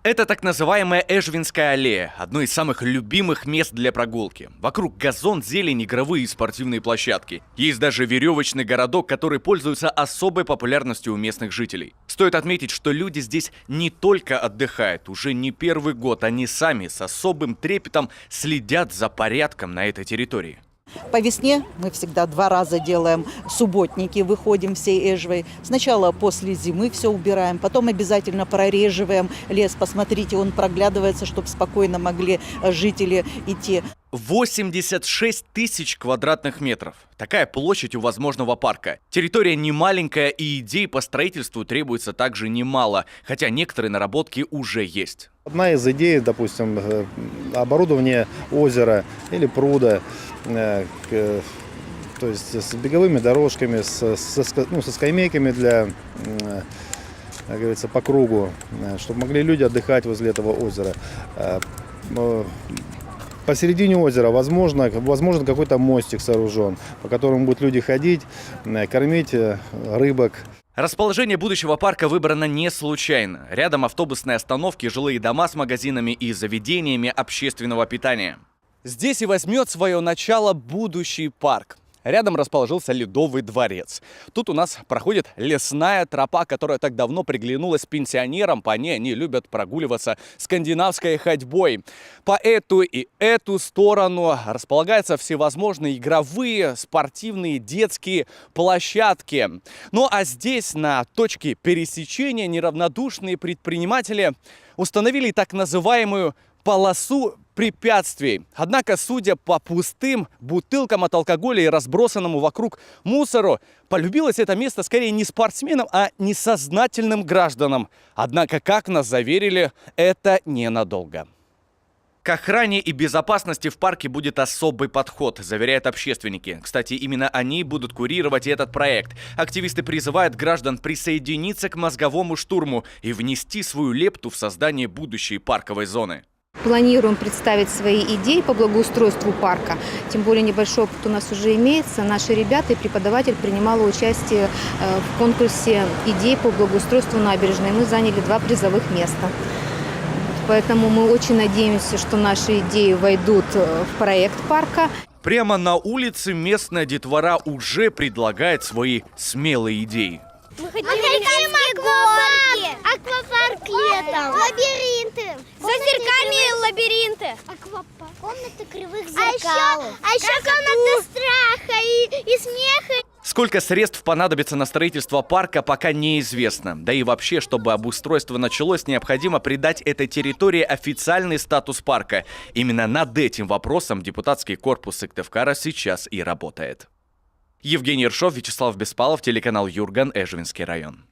Это так называемая Эжвинская аллея, одно из самых любимых мест для прогулки. Вокруг газон, зелень, игровые и спортивные площадки. Есть даже веревочный городок, который пользуется особой популярностью у местных жителей. Стоит отметить, что люди здесь не только отдыхают, уже не первый год, они сами с особым трепетом следят за порядком на этой территории. По весне мы всегда 2 раза делаем субботники, выходим всей Эжвой. Сначала после зимы все убираем, потом обязательно прореживаем лес. Посмотрите, он проглядывается, чтобы спокойно могли жители идти. 86 тысяч квадратных метров. Такая площадь у возможного парка. Территория не маленькая, и идей по строительству требуется также немало, хотя некоторые наработки уже есть. Одна из идей, допустим, оборудование озера или пруда, то есть с беговыми дорожками, со скамейками для, как говорится, по кругу, чтобы могли люди отдыхать возле этого озера. Посередине озера возможно какой-то мостик сооружен, по которому будут люди ходить, кормить рыбок. Расположение будущего парка выбрано не случайно. Рядом автобусные остановки, жилые дома с магазинами и заведениями общественного питания. Здесь и возьмет свое начало будущий парк. Рядом расположился Ледовый дворец. Тут у нас проходит лесная тропа, которая так давно приглянулась пенсионерам. По ней они любят прогуливаться скандинавской ходьбой. По эту и эту сторону располагаются всевозможные игровые, спортивные, детские площадки. Ну а здесь, на точке пересечения, неравнодушные предприниматели установили так называемую полосу препятствий. Однако, судя по пустым бутылкам от алкоголя и разбросанному вокруг мусору, полюбилось это место скорее не спортсменам, а несознательным гражданам. Однако, как нас заверили, это ненадолго. К охране и безопасности в парке будет особый подход, заверяют общественники. Кстати, именно они будут курировать этот проект. Активисты призывают граждан присоединиться к мозговому штурму и внести свою лепту в создание будущей парковой зоны. Планируем представить свои идеи по благоустройству парка. Тем более небольшой опыт у нас уже имеется. Наши ребята и преподаватель принимали участие в конкурсе идей по благоустройству набережной. Мы заняли 2 призовых места. Поэтому мы очень надеемся, что наши идеи войдут в проект парка. Прямо на улице местная детвора уже предлагает свои смелые идеи. Мы хотим аквапарк летом, лабиринты, с озерками лабиринты, аквапарк, комната кривых зеркал, а еще комната страха и смеха. Сколько средств понадобится на строительство парка, пока неизвестно. Да и вообще, чтобы обустройство началось, необходимо придать этой территории официальный статус парка. Именно над этим вопросом депутатский корпус Сыктывкара сейчас и работает. Евгений Ершов, Вячеслав Беспалов, телеканал Юрган, Эжвинский район.